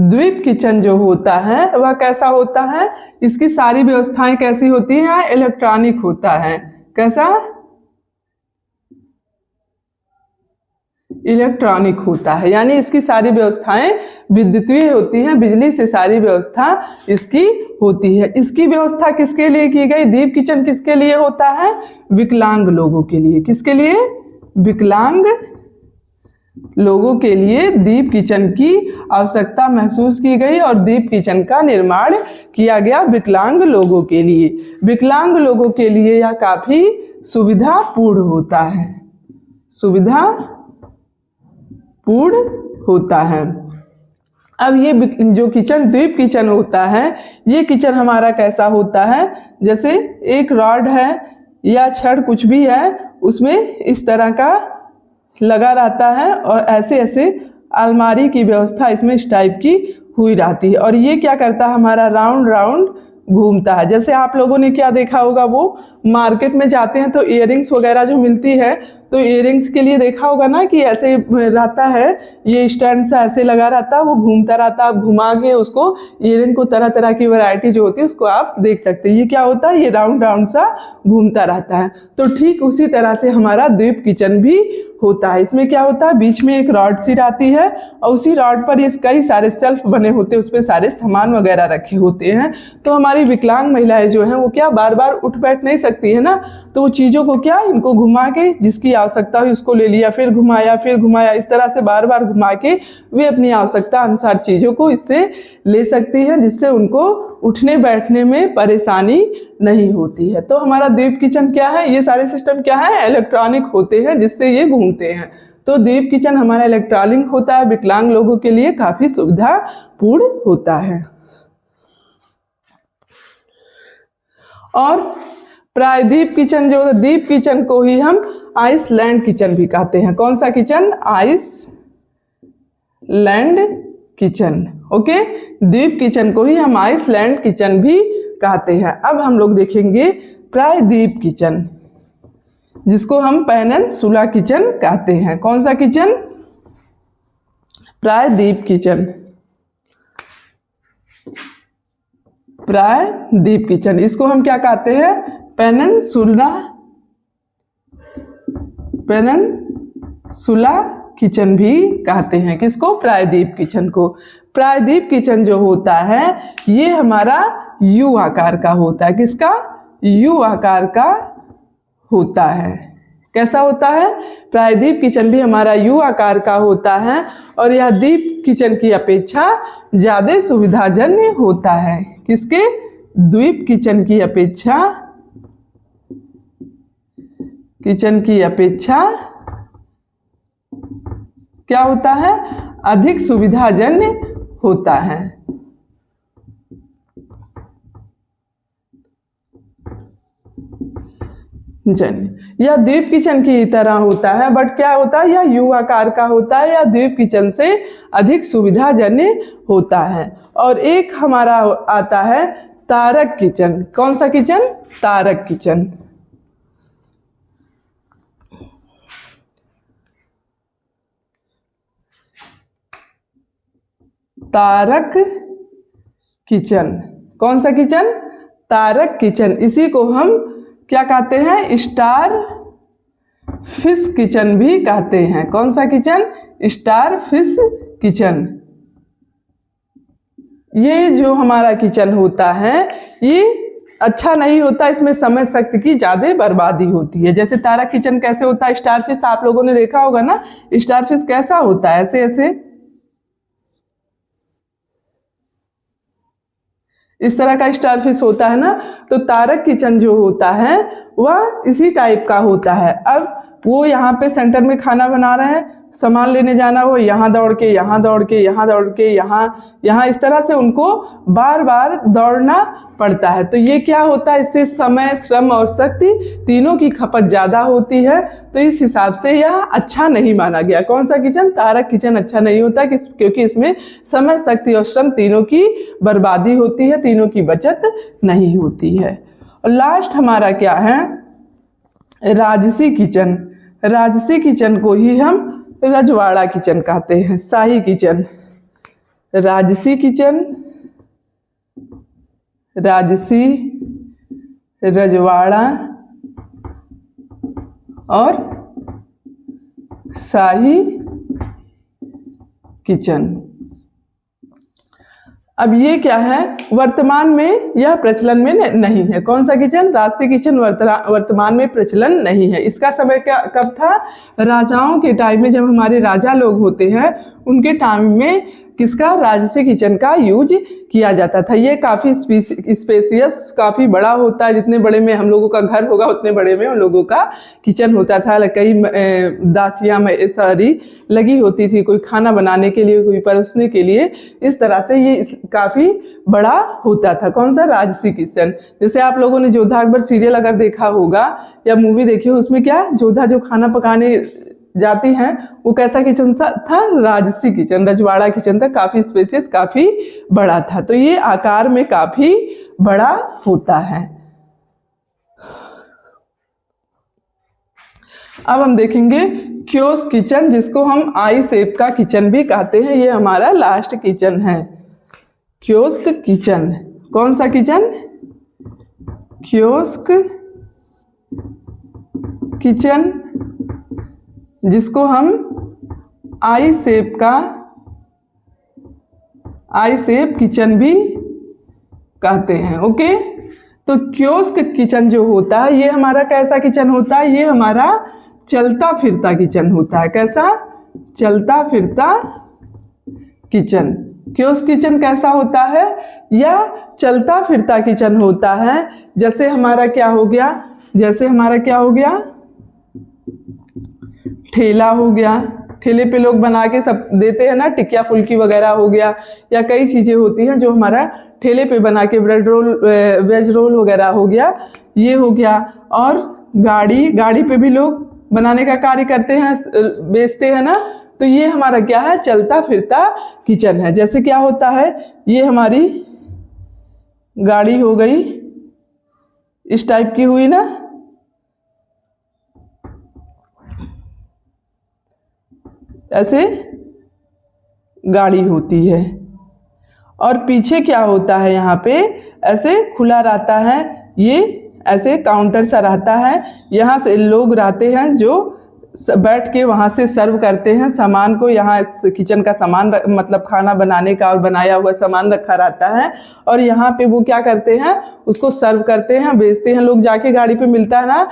द्वीप किचन जो होता है वह कैसा होता है, इसकी सारी व्यवस्थाएं कैसी होती हैं, इलेक्ट्रॉनिक होता है। कैसा? इलेक्ट्रॉनिक होता है, यानी इसकी सारी व्यवस्थाएं विद्युतीय होती हैं, बिजली से सारी व्यवस्था इसकी होती है। इसकी व्यवस्था किसके लिए की गई? द्वीप किचन किसके लिए होता है? विकलांग लोगों के लिए। किसके लिए? विकलांग लोगों के लिए द्वीप किचन की आवश्यकता महसूस की गई और द्वीप किचन का निर्माण किया गया विकलांग लोगों के लिए। विकलांग लोगों के लिए यह काफी सुविधापूर्ण होता है, सुविधापूर्ण होता है। अब ये जो किचन द्वीप किचन होता है, ये किचन हमारा कैसा होता है, जैसे एक रॉड है या छड़ कुछ भी है, उसमें इस तरह का लगा रहता है और ऐसे ऐसे अलमारी की व्यवस्था इसमें इस टाइप की हुई रहती है। और ये क्या करता है, हमारा राउंड राउंड घूमता है। जैसे आप लोगों ने क्या देखा होगा, वो मार्केट में जाते हैं तो इयररिंग्स वगैरह जो मिलती है, तो इयररिंग्स के लिए देखा होगा ना कि ऐसे रहता है, ये स्टैंड सा ऐसे लगा रहता है, वो घूमता रहता है। आप घुमा के उसको इयररिंग को तरह तरह की वैरायटी जो होती है उसको आप देख सकते हैं। ये क्या होता है, ये राउंड राउंड सा घूमता रहता है। तो ठीक उसी तरह से हमारा द्वीप किचन भी होता है। इसमें क्या होता है, बीच में एक रॉड सी रहती है और उसी रॉड पर ये कई सारे सेल्फ बने होते हैं, उस पर सारे सामान वगैरह रखे होते हैं। तो हमारी विकलांग महिलाएं जो हैं वो क्या बार बार उठ बैठ नहीं सकती है ना, तो वो चीज़ों को क्या इनको घुमा के जिसकी आवश्यकता हुई उसको ले लिया, फिर घुमाया, इस तरह से बार बार घुमा के वे अपनी आवश्यकता अनुसार चीज़ों को इससे ले सकती हैं, जिससे उनको उठने बैठने में परेशानी नहीं होती है। तो हमारा द्वीप किचन क्या है, ये सारे सिस्टम क्या है, इलेक्ट्रॉनिक होते हैं, जिससे ये घूमते हैं। तो द्वीप किचन हमारा इलेक्ट्रॉनिक होता है, विकलांग लोगों के लिए काफ़ी सुविधापूर्ण होता है। और प्रायद्वीप किचन जो है, द्वीप किचन को ही हम आइसलैंड किचन भी कहते हैं। कौन सा किचन? Island kitchen. ओके, द्वीप किचन को ही हम आइसलैंड किचन भी कहते हैं। अब हम लोग देखेंगे प्रायद्वीप किचन। जिसको हम पेनिनसुला किचन कहते हैं। कौन सा किचन? प्रायद्वीप किचन। प्रायद्वीप किचन, इसको हम क्या कहते हैं? पेनिनसुला किचन भी कहते हैं। किसको? प्रायद्वीप किचन को। प्रायद्वीप किचन जो होता है ये हमारा यू आकार का होता है। किसका? यू आकार का होता है। कैसा होता है? प्रायद्वीप किचन भी हमारा यू आकार का होता है और यह द्वीप किचन की अपेक्षा ज़्यादा सुविधाजन्य होता है। किसके? द्वीप किचन की अपेक्षा क्या होता है? अधिक सुविधाजन्य होता है। यह द्वीप किचन की तरह होता है, बट क्या होता है? यह यू आकार का होता है, या द्वीप किचन से अधिक सुविधाजन्य होता है। और एक हमारा आता है तारक किचन। कौन सा किचन? तारक किचन। तारक किचन। कौन सा किचन? तारक किचन। इसी को हम क्या कहते हैं? स्टार फिश किचन भी कहते हैं। कौन सा किचन? Star fish kitchen. ये जो हमारा किचन होता है ये अच्छा नहीं होता, इसमें समय शक्ति की ज़्यादा बर्बादी होती है। जैसे तारक किचन कैसे होता है? स्टार फिश आप लोगों ने देखा होगा ना, स्टार फिश कैसा होता है? ऐसे ऐसे इस तरह का स्टार फिश होता है ना। तो तारक किचन जो होता है वह इसी टाइप का होता है। अब वो यहाँ पे सेंटर में खाना बना रहे हैं, सामान लेने जाना हो, यहाँ दौड़ के यहाँ दौड़ के यहाँ दौड़ के यहाँ इस तरह से उनको बार बार दौड़ना पड़ता है। तो ये क्या होता है? इससे समय, श्रम और शक्ति तीनों की खपत ज़्यादा होती है। तो इस हिसाब से यह अच्छा नहीं माना गया। कौन सा किचन? तारक किचन अच्छा नहीं होता, क्योंकि इसमें समय, शक्ति और श्रम तीनों की बर्बादी होती है, तीनों की बचत नहीं होती है। और लास्ट हमारा क्या है? राजसी किचन। राजसी किचन को ही हम रजवाड़ा किचन कहते हैं, शाही किचन। राजसी किचन, राजसी, रजवाड़ा और शाही किचन। अब ये क्या है? वर्तमान में यह प्रचलन में नहीं है। कौन सा किचन? राजसी किचन वर्तमान में प्रचलन नहीं है। इसका समय कब था? राजाओं के टाइम में, जब हमारे राजा लोग होते हैं उनके टाइम में किसका? राजसी किचन का यूज किया जाता था। ये काफ़ी स्पेसियस, काफ़ी बड़ा होता है। जितने बड़े में हम लोगों का घर होगा उतने बड़े में उन लोगों का किचन होता था। कई दासियाँ सारी लगी होती थी, कोई खाना बनाने के लिए, कोई परोसने के लिए। इस तरह से ये काफ़ी बड़ा होता था। कौन सा? राजसी किचन। जैसे आप लोगों ने जोधा अकबर सीरियल अगर देखा होगा या मूवी देखी हो, उसमें क्या जोधा जो खाना पकाने जाती हैं वो कैसा किचन था? राजसी किचन, रजवाड़ा किचन था। काफ़ी स्पेसियस, काफ़ी बड़ा था। तो ये आकार में काफ़ी बड़ा होता है। अब हम देखेंगे क्योस्क किचन, जिसको हम आई शेप का किचन भी कहते हैं। ये हमारा लास्ट किचन है, क्योस्क किचन। कौन सा किचन? क्योस्क किचन, जिसको हम आई शेप किचन भी कहते हैं। ओके, तो क्योस्क किचन जो होता है ये हमारा कैसा किचन होता है? ये हमारा चलता फिरता किचन होता है। कैसा? चलता फिरता किचन। क्योस्क किचन कैसा होता है? यह चलता फिरता किचन होता है। जैसे हमारा क्या हो गया? ठेला हो गया। ठेले पे लोग बना के सब देते हैं ना, टिकिया फुल्की वगैरह हो गया, या कई चीज़ें होती हैं जो हमारा ठेले पे बना के, ब्रेड रोल, वेज रोल वगैरह हो गया, ये हो गया। और गाड़ी पे भी लोग बनाने का कार्य करते हैं, बेचते हैं ना। तो ये हमारा क्या है? चलता फिरता किचन है। जैसे क्या होता है? ये हमारी गाड़ी हो गई, इस टाइप की हुई ना, ऐसे गाड़ी होती है। और पीछे क्या होता है, यहाँ पे ऐसे खुला रहता है, ये ऐसे काउंटर सा रहता है, यहाँ से लोग रहते हैं जो बैठ के वहाँ से सर्व करते हैं सामान को। यहाँ इस किचन का सामान मतलब खाना बनाने का और बनाया हुआ सामान रखा रहता है, और यहाँ पे वो क्या करते हैं, उसको सर्व करते हैं, बेचते हैं। लोग जाके गाड़ी पे मिलता है ना,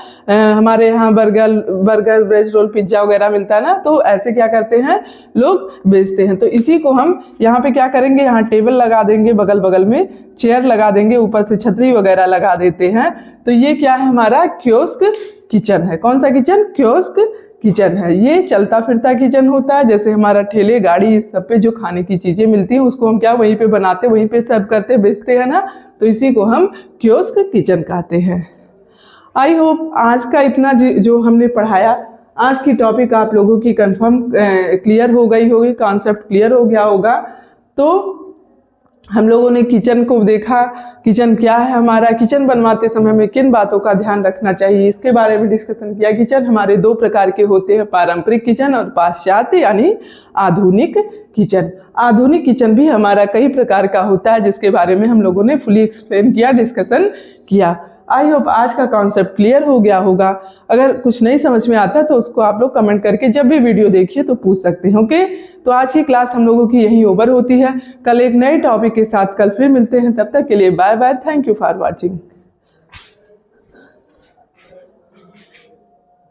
हमारे यहाँ बर्गर वेज रोल पिज्ज़ा वगैरह मिलता है ना, तो ऐसे क्या करते हैं लोग बेचते हैं। तो इसी को हम यहाँ पे क्या करेंगे, यहाँ टेबल लगा देंगे, बगल बगल में चेयर लगा देंगे, ऊपर से छतरी वगैरह लगा देते हैं। तो ये क्या है, हमारा कियोस्क किचन है। कौन सा किचन, कियोस्क किचन है। ये चलता फिरता किचन होता है, जैसे हमारा ठेले गाड़ी सब पे जो खाने की चीज़ें मिलती हैं उसको हम क्या वहीं पे बनाते, वहीं पे सर्व करते, बेचते हैं ना, तो इसी को हम कियोस्क किचन कहते हैं। आई होप आज का इतना जो हमने पढ़ाया, आज की टॉपिक आप लोगों की कंफर्म क्लियर हो गई होगी, कॉन्सेप्ट क्लियर हो गया होगा। तो हम लोगों ने किचन को देखा, किचन क्या है हमारा, किचन बनवाते समय हमें किन बातों का ध्यान रखना चाहिए, इसके बारे में डिस्कशन किया। किचन हमारे दो प्रकार के होते हैं, पारंपरिक किचन और पाश्चात्य यानी आधुनिक किचन। आधुनिक किचन भी हमारा कई प्रकार का होता है, जिसके बारे में हम लोगों ने फुली एक्सप्लेन किया, डिस्कशन किया। आई होप आज का कॉन्सेप्ट क्लियर हो गया होगा। अगर कुछ नहीं समझ में आता तो उसको आप लोग कमेंट करके जब भी वीडियो देखिए तो पूछ सकते हैं। ओके, तो आज की क्लास हम लोगों की यहीं ओवर होती है। कल एक नए टॉपिक के साथ कल फिर मिलते हैं, तब तक के लिए bye bye, thank you for watching.